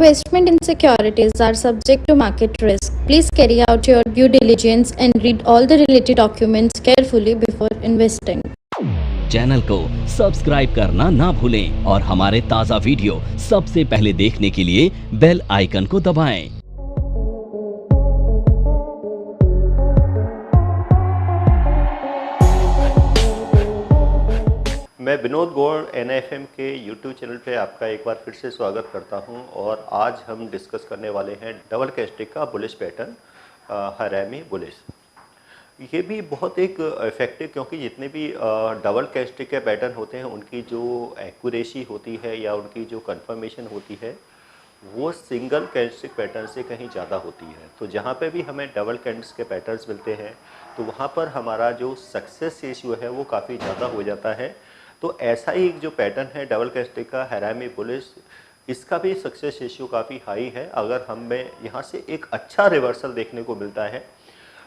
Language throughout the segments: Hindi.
Investment in securities are subject to market risk. Please carry out your due diligence and read all the related documents carefully before investing. Channel को सब्सक्राइब करना ना भूलें और हमारे ताज़ा वीडियो सबसे पहले देखने के लिए बेल आइकन को दबाएं। मैं विनोद गौड़ NIFM के YouTube चैनल पे आपका एक बार फिर से स्वागत करता हूं और आज हम डिस्कस करने वाले हैं डबल कैंडलस्टिक का बुलिश पैटर्न हरामी बुलिश। ये भी बहुत एक इफेक्टिव, क्योंकि जितने भी डबल कैंडलस्टिक के पैटर्न होते हैं उनकी जो एक्यूरेसी होती है या उनकी जो कंफर्मेशन होती है वो सिंगल कैंडलस्टिक पैटर्न से कहीं ज़्यादा होती है। तो जहाँ पे भी हमें डबल कैंडल्स के पैटर्न्स मिलते हैं तो वहाँ पर हमारा जो सक्सेस रेशियो है वो काफ़ी ज़्यादा हो जाता है। तो ऐसा ही जो पैटर्न है डबल कैंडलस्टिक का हरामी बुलिश, इसका भी सक्सेस रेशियो काफ़ी हाई है। अगर हमें यहाँ से एक अच्छा रिवर्सल देखने को मिलता है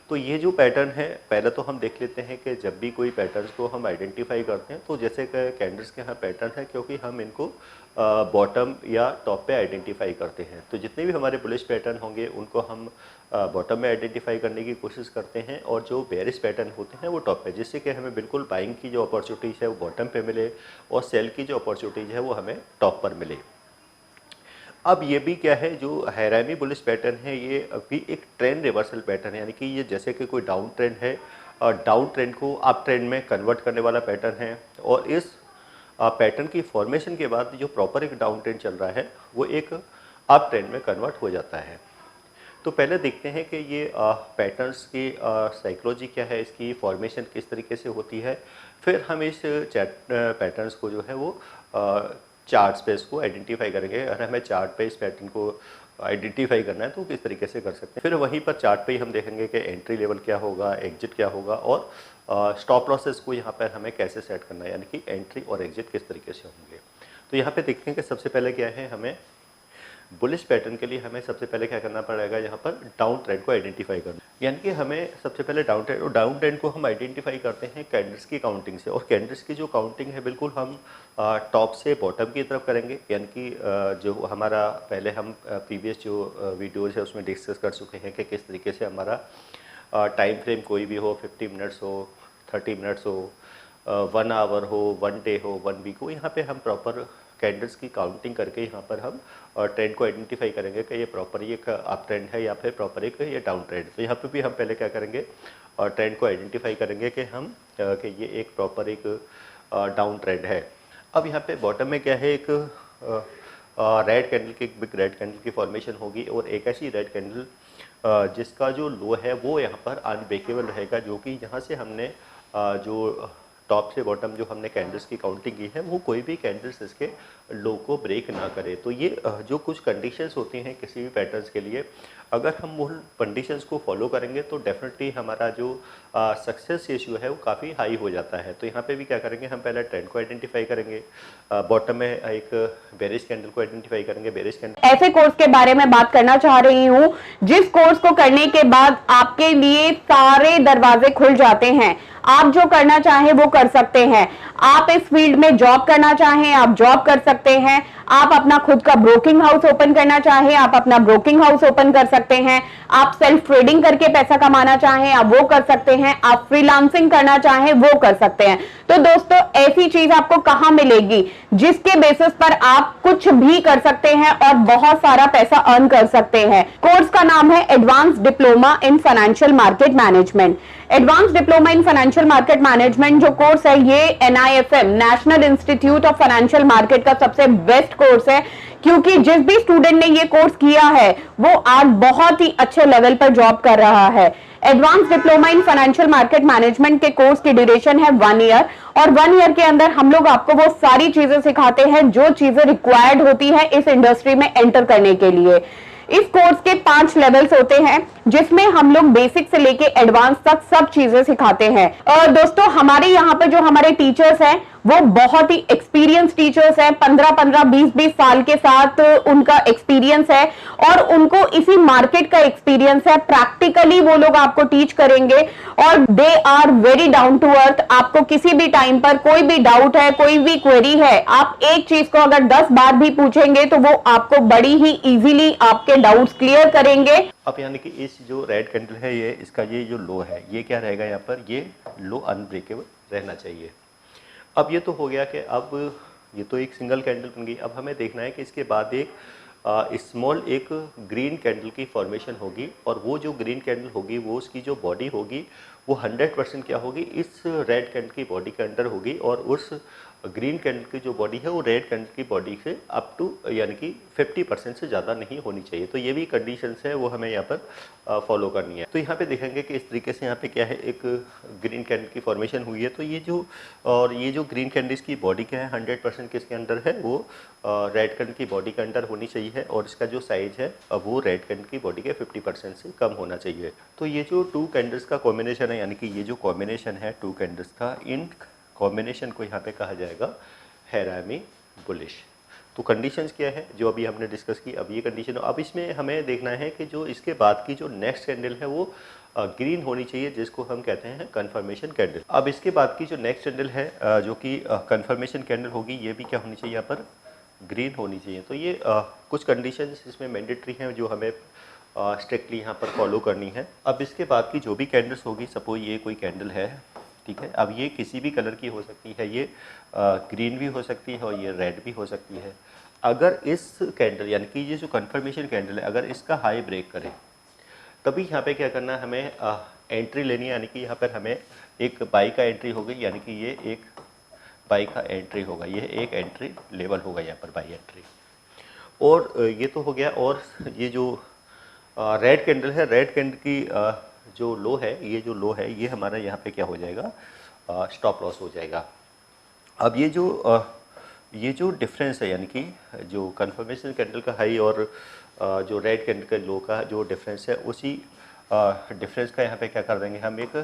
तो ये जो पैटर्न है, पहले तो हम देख लेते हैं कि जब भी कोई पैटर्न्स को हम आइडेंटिफाई करते हैं तो जैसे कि कैंडल्स के यहाँ पैटर्न है, क्योंकि हम इनको बॉटम या टॉप पे आइडेंटिफाई करते हैं। तो जितने भी हमारे बुलिश पैटर्न होंगे उनको हम बॉटम में आइडेंटिफाई करने की कोशिश करते हैं और जो बेरिश पैटर्न होते हैं वो टॉप पे, जिससे कि हमें बिल्कुल बाइंग की जो अपॉर्चुनिटीज़ है वो बॉटम पे मिले और सेल की जो अपॉर्चुनिटीज़ है वो हमें टॉप पर मिले। अब ये भी क्या है, जो हरामी बुलिश पैटर्न है ये अभी एक ट्रेंड रिवर्सल पैटर्न है, यानी कि ये जैसे कि कोई डाउन ट्रेंड है और डाउन ट्रेंड को अप ट्रेंड में कन्वर्ट करने वाला पैटर्न है। और इस पैटर्न की फॉर्मेशन के बाद जो प्रॉपर एक डाउन ट्रेंड चल रहा है वो एक अप ट्रेंड में कन्वर्ट हो जाता है। तो पहले देखते हैं कि ये पैटर्न्स की साइकोलॉजी क्या है, इसकी फॉर्मेशन किस तरीके से होती है, फिर हम इस पैटर्न्स को जो है वो चार्ट्स पे इसको आइडेंटिफाई करेंगे। अगर हमें चार्ट पे इस पैटर्न को आइडेंटिफाई करना है तो किस तरीके से कर सकते हैं। फिर वहीं पर चार्ट पे ही हम देखेंगे कि एंट्री लेवल क्या होगा, एग्जिट क्या होगा और स्टॉप लॉसेस को यहाँ पर हमें कैसे सेट करना है, यानी कि एंट्री और एग्जिट किस तरीके से होंगे। तो यहाँ पे देखते हैं कि सबसे पहले क्या है, हमें बुलिश पैटर्न के लिए हमें सबसे पहले क्या करना पड़ेगा, यहाँ पर डाउन ट्रेंड को आइडेंटिफाई करना, यानी कि हमें सबसे पहले डाउन ट्रेंड को हम आइडेंटिफाई करते हैं कैंडल्स की काउंटिंग से। और कैंडल्स की जो काउंटिंग है बिल्कुल हम टॉप से बॉटम की तरफ करेंगे, यानी कि जो हमारा पहले हम प्रीवियस जो वीडियोज़ है उसमें डिस्कस कर चुके हैं कि किस तरीके से हमारा टाइम फ्रेम कोई भी हो, 50 मिनट्स हो, 30 मिनट्स हो, 1 आवर हो, 1 डे हो, 1 वीक हो, यहाँ पे हम प्रॉपर कैंडल्स की काउंटिंग करके यहाँ पर हम ट्रेंड को आइडेंटिफाई करेंगे कि ये प्रॉपर एक अप ट्रेंड है या फिर प्रॉपर एक ये डाउन ट्रेंड। तो यहाँ पे भी हम पहले क्या करेंगे, ट्रेंड को आइडेंटिफाई करेंगे कि ये एक प्रॉपर एक डाउन ट्रेंड है। अब यहाँ पे बॉटम में क्या है, एक रेड कैंडल की, एक बिग रेड कैंडल की फॉर्मेशन होगी और एक ऐसी रेड कैंडल जिसका जो लो है वो यहाँ पर अनब्रेकेबल रहेगा, जो कि यहाँ से हमने जो टॉप से बॉटम जो हमने कैंडल्स की काउंटिंग की है वो कोई भी कैंडल्स इसके लो को ब्रेक ना करे। तो ये जो कुछ कंडीशंस होती हैं किसी भी पैटर्न्स के लिए, अगर हम उन कंडीशंस को फॉलो करेंगे तो डेफिनेटली हमारा जो सक्सेस रेशियो है वो काफ़ी हाई हो जाता है। तो यहाँ पे भी क्या करेंगे, हम पहले ट्रेंड को आइडेंटिफाई करेंगे, बॉटम में एक बेरिश कैंडल को आइडेंटिफाई करेंगे। बेरिश कैंडल ऐसे कोर्स के बारे में बात करना चाह रही हूँ जिस कोर्स को करने के बाद आपके लिए सारे दरवाजे खुल जाते हैं, आप जो करना चाहें वो कर सकते हैं। आप इस फील्ड में जॉब करना चाहें आप जॉब कर सकते हैं, आप अपना खुद का ब्रोकिंग हाउस ओपन करना चाहें आप अपना ब्रोकिंग हाउस ओपन कर सकते हैं, आप सेल्फ ट्रेडिंग करके पैसा कमाना चाहें आप वो कर सकते हैं, आप फ्रीलांसिंग करना चाहें वो कर सकते हैं। तो दोस्तों ऐसी चीज आपको कहां मिलेगी जिसके बेसिस पर आप कुछ भी कर सकते हैं और बहुत सारा पैसा अर्न कर सकते हैं। कोर्स का नाम है advance diploma in financial market management. Advance diploma in financial market management जो कोर्स है ये NIFM national institute of financial market का सबसे बेस्ट कोर्स है, क्योंकि जिस भी स्टूडेंट ने ये कोर्स किया है वो आज बहुत ही अच्छे लेवल पर जॉब कर रहा है। Advance diploma in financial market management के कोर्स की ड्यूरेशन है 1 ईयर और 1 ईयर के अंदर हम लोग आपको वो सारी चीजें सिखाते हैं जो चीजें रिक्वायर्ड होती है इस इंडस्ट्री में एंटर करने के लिए। इस कोर्स के 5 लेवल्स होते हैं जिसमें हम लोग बेसिक से लेके एडवांस तक सब चीजें सिखाते हैं। और दोस्तों हमारे यहाँ पे जो हमारे टीचर्स हैं वो बहुत ही एक्सपीरियंस टीचर्स हैं, 15-15, 20-20 साल के साथ उनका एक्सपीरियंस है और उनको इसी मार्केट का एक्सपीरियंस है। प्रैक्टिकली वो लोग आपको टीच करेंगे और they are very down to earth. आपको किसी भी टाइम पर कोई भी डाउट है, कोई भी क्वेरी है, आप एक चीज को अगर 10 बार भी पूछेंगे तो वो आपको बड़ी ही इजीली आपके डाउट्स क्लियर करेंगे। अब यानी कि इस जो रेड कैंडल है, ये इसका ये जो लो है, ये क्या रहेगा यहाँ पर, ये लो अनब्रेकेबल रहना चाहिए। अब ये तो हो गया कि अब ये तो एक सिंगल कैंडल बन गई। अब हमें देखना है कि इसके बाद एक स्मॉल एक ग्रीन कैंडल की फॉर्मेशन होगी और वो जो ग्रीन कैंडल होगी वो उसकी जो बॉडी होगी वो 100% क्या होगी, इस रेड कैंडल की बॉडी के अंडर होगी और उस ग्रीन कैंडल की जो बॉडी है वो रेड कैंडल की बॉडी से अप टू यानी कि 50% से ज़्यादा नहीं होनी चाहिए। तो ये भी कंडीशंस है, वो हमें यहाँ पर फॉलो करनी है। तो यहाँ पे देखेंगे कि इस तरीके से यहाँ पे क्या है, एक ग्रीन कैंडल की फॉर्मेशन हुई है। तो ये जो ग्रीन कैंडल की बॉडी क्या है 100% किसके अंडर है, वो रेड कैंडल की बॉडी के अंडर होनी चाहिए और इसका जो साइज है वो रेड कैंडल की बॉडी के 50% से कम होना चाहिए। तो ये जो टू कैंडल्स का कॉम्बिनेशन है, यानी कि ये जो कॉम्बिनेशन है टू कैंडल्स का, इन कॉम्बिनेशन को यहाँ पे कहा जाएगा हैरामी बुलिश। तो कंडीशंस क्या है जो अभी हमने डिस्कस की, अब ये कंडीशन। अब इसमें हमें देखना है कि जो इसके बाद की जो नेक्स्ट कैंडल है वो ग्रीन होनी चाहिए, जिसको हम कहते हैं कंफर्मेशन कैंडल। अब इसके बाद की जो नेक्स्ट कैंडल है जो कि कंफर्मेशन कैंडल होगी, ये भी क्या होनी चाहिए, यहाँ पर ग्रीन होनी चाहिए। तो ये कुछ कंडीशंस इसमें मैंडेटरी हैं जो हमें स्ट्रिक्टली यहाँ पर फॉलो करनी है। अब इसके बाद की जो भी कैंडल्स होगी, सपोज ये कोई कैंडल है, ठीक है, अब ये किसी भी कलर की हो सकती है, ये ग्रीन भी हो सकती है और ये रेड भी हो सकती है। अगर इस कैंडल यानी कि ये जो कंफर्मेशन कैंडल है, अगर इसका हाई ब्रेक करे तभी यहाँ पे क्या करना है, हमें एंट्री लेनी है। यानी कि यहाँ पर हमें एक बाई का एंट्री हो गई, यानी कि ये एक बाई का एंट्री होगा, ये एक एंट्री लेवल होगा यहाँ पर बाई एंट्री। और ये तो हो गया। और ये जो रेड कैंडल है, रेड कैंडल की जो लो है, ये जो लो है ये हमारा यहाँ पे क्या हो जाएगा, स्टॉप लॉस हो जाएगा। अब ये जो डिफरेंस है, यानी कि जो कंफर्मेशन कैंडल का हाई और जो रेड कैंडल के लो का जो डिफरेंस है, उसी डिफरेंस का यहाँ पे क्या कर देंगे, हम एक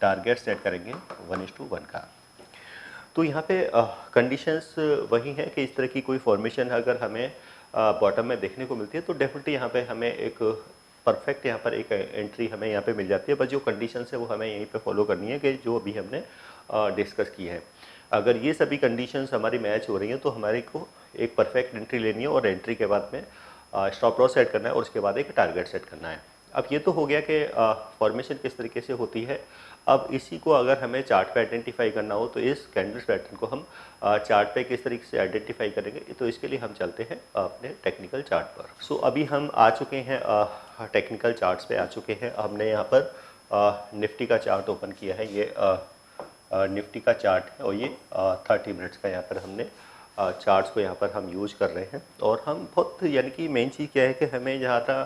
टारगेट सेट करेंगे 1:1 का। तो यहाँ पे कंडीशंस वही हैं कि इस तरह की कोई फॉर्मेशन अगर हमें बॉटम में देखने को मिलती है तो डेफिनेटली यहाँ पे हमें एक परफेक्ट यहाँ पर एक एंट्री हमें यहाँ पे मिल जाती है। बस जो कंडीशंस है वो हमें यहीं पे फॉलो करनी है कि जो अभी हमने डिस्कस की है। अगर ये सभी कंडीशंस हमारी मैच हो रही हैं तो हमारे को एक परफेक्ट एंट्री लेनी है और एंट्री के बाद में स्टॉप लॉस सेट करना है और उसके बाद एक टारगेट सेट करना है। अब ये तो हो गया कि फॉर्मेशन किस तरीके से होती है। अब इसी को अगर हमें चार्ट पे आइडेंटिफाई करना हो तो इस कैंडल्स पैटर्न को हम चार्ट पे किस तरीके से आइडेंटिफाई करेंगे, तो इसके लिए हम चलते हैं अपने टेक्निकल चार्ट पर। सो अभी हम आ चुके हैं टेक्निकल चार्ट्स पे आ चुके हैं। हमने यहाँ पर निफ्टी का चार्ट ओपन किया है, ये निफ्टी का चार्ट है और ये 30 मिनट्स का यहाँ पर हमने चार्ट्स को यहाँ पर हम यूज कर रहे हैं। और हम बहुत यानी कि मेन चीज़ क्या है कि हमें ज़्यादा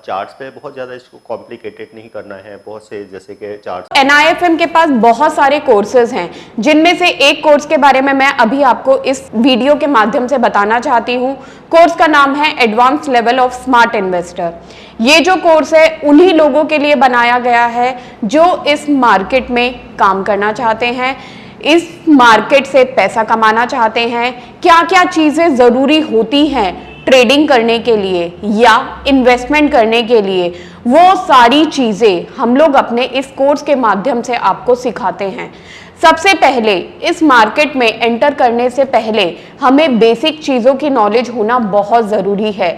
चार्ट्स पे बहुत ज़्यादा इसको कॉम्प्लिकेटेड नहीं करना है। बहुत से जैसे कि चार्ट्स NIFM के पास बहुत सारे कोर्सेज हैं, जिनमें से एक कोर्स के बारे में मैं अभी आपको इस वीडियो के माध्यम से बताना चाहती हूँ। कोर्स का नाम है advance level of smart investor. ये जो कोर्स है उन्हीं लोगों के लिए बनाया गया है जो इस मार्केट में काम करना चाहते हैं, इस मार्केट से पैसा कमाना चाहते हैं। क्या क्या चीजें जरूरी होती हैं ट्रेडिंग करने के लिए या इन्वेस्टमेंट करने के लिए, वो सारी चीजें हम लोग अपने इस कोर्स के माध्यम से आपको सिखाते हैं। सबसे पहले इस मार्केट में एंटर करने से पहले हमें बेसिक चीजों की नॉलेज होना बहुत जरूरी है।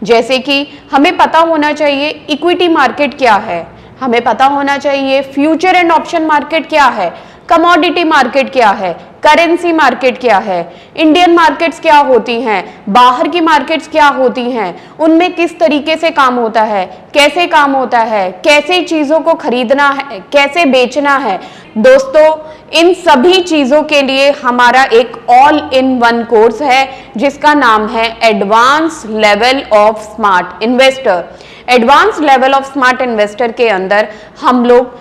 जैसे कि हमें पता होना चाहिए इक्विटी मार्केट क्या है, हमें पता होना चाहिए फ्यूचर एंड ऑप्शन मार्केट क्या है, कमोडिटी मार्केट क्या है, करेंसी मार्केट क्या है, इंडियन मार्केट्स क्या होती हैं, बाहर की मार्केट्स क्या होती हैं, उनमें किस तरीके से काम होता है, कैसे काम होता है, कैसे चीजों को खरीदना है, कैसे बेचना है। दोस्तों, इन सभी चीजों के लिए हमारा एक ऑल इन वन कोर्स है जिसका नाम है advance level of smart investor. Advance level of smart investor के अंदर हम लोग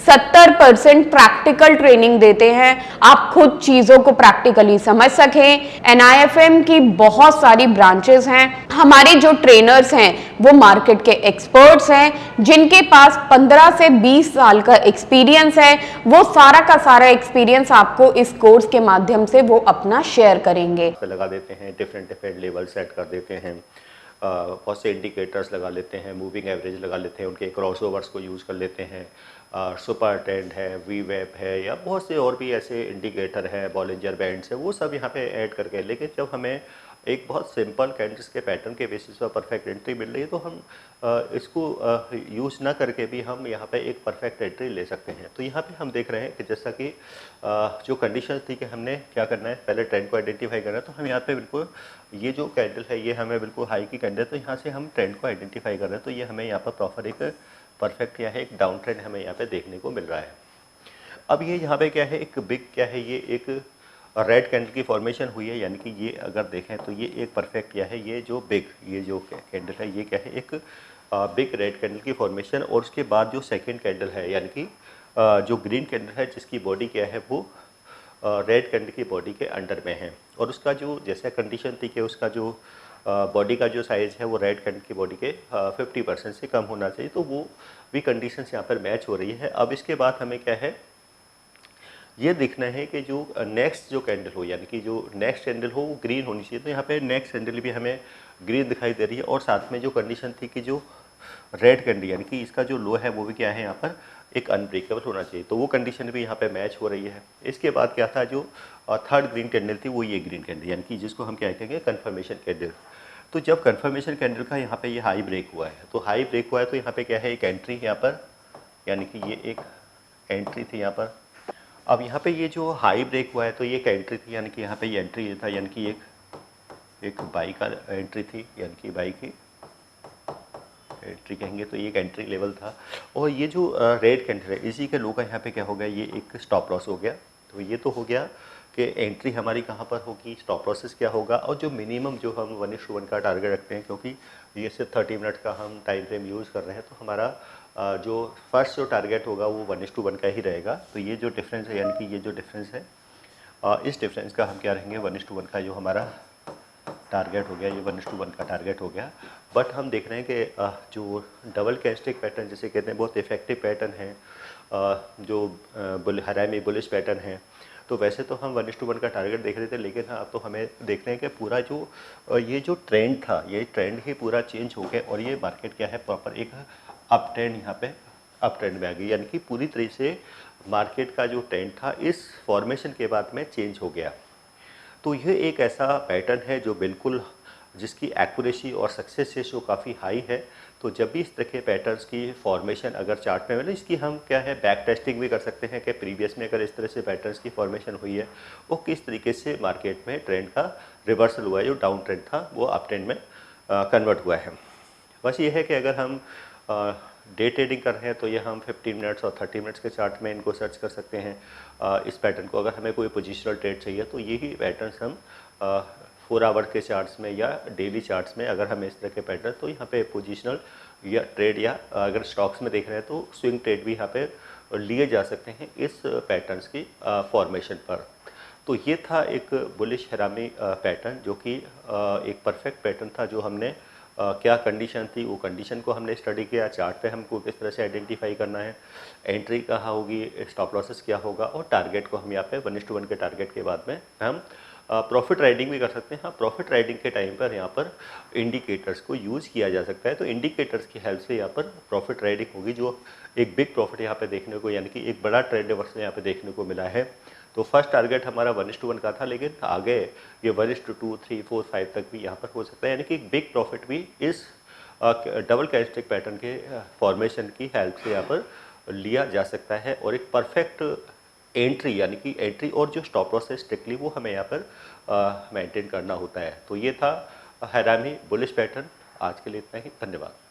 70% प्रैक्टिकल ट्रेनिंग देते हैं, आप खुद चीजों को प्रैक्टिकली समझ सकें। NIFM की बहुत सारी ब्रांचेस हैं। हमारे जो ट्रेनर्स हैं वो मार्केट के एक्सपर्ट्स हैं, जिनके पास 15 से 20 साल का एक्सपीरियंस है। वो सारा का सारा एक्सपीरियंस आपको इस कोर्स के माध्यम से वो अपना शेयर करेंगे। लगा देते हैं, डिफरेंट लेवल सेट कर देते हैं, बहुत से इंडिकेटर्स लगा लेते हैं, मूविंग एवरेज लगा लेते हैं, उनके क्रॉसओवर्स को यूज़ कर लेते हैं, सुपर ट्रेंड है, वी वेब है, या बहुत से और भी ऐसे इंडिकेटर हैं, बॉलिंजर बैंड्स है, वो सब यहाँ पे ऐड करके। लेकिन जब हमें एक बहुत सिंपल कैंडल्स के पैटर्न के बेसिस पर परफेक्ट एंट्री मिल रही है, तो हम इसको यूज़ ना करके भी हम यहाँ पे एक परफेक्ट एंट्री ले सकते हैं। तो यहाँ पे हम देख रहे हैं कि जैसा कि जो कंडीशन थी कि हमने क्या करना है, पहले ट्रेंड को आइडेंटिफाई करना है। तो हम यहाँ पे बिल्कुल ये जो कैंडल है ये हमें बिल्कुल हाई की कैंडल, तो यहाँ से हम ट्रेंड को आइडेंटिफाई कर रहे हैं। तो ये हमें यहाँ पर प्रॉपर एक परफेक्ट या है एक डाउन ट्रेंड हमें यहाँ पे देखने को मिल रहा है। अब ये यहाँ पे क्या है, एक बिग क्या है, ये एक रेड कैंडल की फॉर्मेशन हुई है, यानी कि ये अगर देखें तो ये एक परफेक्ट क्या है, ये जो बिग ये जो कैंडल है ये क्या है, एक बिग रेड कैंडल की फॉर्मेशन। और उसके बाद जो सेकंड कैंडल है, यानी कि जो ग्रीन कैंडल है, जिसकी बॉडी क्या है वो रेड कैंडल की बॉडी के अंडर में है। और उसका जो जैसा कंडीशन थी कि उसका जो बॉडी का जो साइज़ है वो रेड कैंडल की बॉडी के 50% से कम होना चाहिए, तो वो भी कंडीशन यहाँ पर मैच हो रही है। अब इसके बाद हमें क्या है, ये देखना है कि जो नेक्स्ट जो कैंडल हो, यानी कि जो नेक्स्ट कैंडल हो वो ग्रीन होनी चाहिए। तो यहाँ पे नेक्स्ट कैंडल भी हमें ग्रीन दिखाई दे रही है। और साथ में जो कंडीशन थी कि जो रेड कैंडल यानी कि इसका जो लो है वो भी क्या है, यहाँ पर एक अनब्रेकेबल होना चाहिए, तो वो कंडीशन भी यहाँ पे मैच हो रही है। इसके बाद क्या था, जो थर्ड ग्रीन कैंडल थी वो ये ग्रीन कैंडल, यानी कि जिसको हम क्या कहेंगे, कन्फर्मेशन कैंडल। तो जब कन्फर्मेशन कैंडल का यहाँ पे ये हाई ब्रेक हुआ है, तो हाई ब्रेक हुआ है तो यहाँ पे क्या है, एक एंट्री यहाँ पर, यानी कि ये एक एंट्री थी यहाँ पर। अब यहाँ पे ये जो हाई ब्रेक हुआ है तो ये एक एंट्री थी, यानी कि यहाँ पे ये एंट्री था, यानी कि एक बाई का एंट्री थी, यानी कि बाई की एंट्री कहेंगे, तो ये एक एंट्री लेवल था। और ये जो रेड कैंडल है इसी के लो का यहाँ पे क्या हो गया, ये एक स्टॉप लॉस हो गया। तो ये तो हो गया कि एंट्री हमारी कहाँ पर होगी, स्टॉप लॉसेस क्या होगा, और जो मिनिमम जो हम 1:1 का टारगेट रखते हैं, क्योंकि ये सिर्फ 30 मिनट का हम टाइम फ्रेम यूज़ कर रहे हैं, तो हमारा जो फर्स्ट जो टारगेट होगा वो 1:1 का ही रहेगा। तो ये जो डिफरेंस है, यानी कि ये जो डिफरेंस है, इस डिफरेंस का हम क्या रहेंगे, 1:1 का जो हमारा टारगेट हो गया, ये 1:1 का टारगेट हो गया। बट हम देख रहे हैं कि जो डबल कैंडलस्टिक पैटर्न जिसे कहते हैं बहुत इफेक्टिव पैटर्न है, जो हरामी बुलिश पैटर्न है। तो वैसे तो हम 1:1 का टारगेट देख रहे थे, लेकिन अब तो हमें देख रहे हैं कि पूरा जो ये जो ट्रेंड था, ये ट्रेंड ही पूरा चेंज हो गया, और ये मार्केट क्या है, प्रॉपर एक अप ट्रेंड यहाँ पे अप ट्रेंड में आ गई, यानी कि पूरी तरीके से मार्केट का जो ट्रेंड था इस फॉर्मेशन के बाद में चेंज हो गया। तो ये एक ऐसा पैटर्न है जो बिल्कुल जिसकी एक्यूरेसी और सक्सेस रेशियो काफ़ी हाई है। तो जब भी इस तरह के पैटर्न्स की फॉर्मेशन अगर चार्ट में मिले, इसकी हम क्या है बैक टेस्टिंग भी कर सकते हैं कि प्रीवियस में अगर इस तरह से पैटर्न्स की फॉर्मेशन हुई है वो किस तरीके से मार्केट में ट्रेंड का रिवर्सल हुआ है, जो डाउन ट्रेंड था वो अप ट्रेंड में कन्वर्ट हुआ है। बस ये है कि अगर हम डे ट्रेडिंग कर रहे हैं तो ये हम 15 मिनट्स और 30 मिनट्स के चार्ट में इनको सर्च कर सकते हैं। इस पैटर्न को अगर हमें कोई पोजिशनल ट्रेड चाहिए तो यही पैटर्न्स हम 4 आवर के चार्ट्स में या डेली चार्ट्स में अगर हमें इस तरह के पैटर्न, तो यहाँ पे पोजिशनल या ट्रेड, या अगर स्टॉक्स में देख रहे हैं तो स्विंग ट्रेड भी यहाँ पे लिए जा सकते हैं इस पैटर्न्स की फॉर्मेशन पर। तो ये था एक बुलिश हरामी पैटर्न, जो कि एक परफेक्ट पैटर्न था, जो हमने क्या कंडीशन थी वो कंडीशन को हमने स्टडी किया, चार्ट पे हमको किस तरह से आइडेंटिफाई करना है, एंट्री कहाँ होगी, स्टॉप लॉसेस क्या होगा, और टारगेट को हम यहाँ पे 1:1 के टारगेट के बाद में हम प्रॉफिट राइडिंग भी कर सकते हैं। हाँ, प्रॉफिट राइडिंग के टाइम पर यहाँ पर इंडिकेटर्स को यूज़ किया जा सकता है। तो इंडिकेटर्स की हेल्प से यहाँ पर प्रॉफिट राइडिंग होगी, जो एक बिग प्रॉफिट यहाँ पे देखने को, यानी कि एक बड़ा ट्रेंड रिवर्सल यहाँ पे देखने को मिला है। तो फर्स्ट टारगेट हमारा 1:1 का था, लेकिन आगे ये 1:2, 3, 4, 5 तक भी यहाँ पर हो सकता है, यानी कि एक बिग प्रॉफिट भी इस डबल कैंडलस्टिक पैटर्न के फॉर्मेशन की हेल्प से यहाँ पर लिया जा सकता है। और एक परफेक्ट एंट्री, यानी कि एंट्री और जो स्टॉप लॉस है स्ट्रिक्टली वो हमें यहाँ पर मेंटेन करना होता है। तो ये था हरामी बुलिश पैटर्न। आज के लिए इतना ही, धन्यवाद।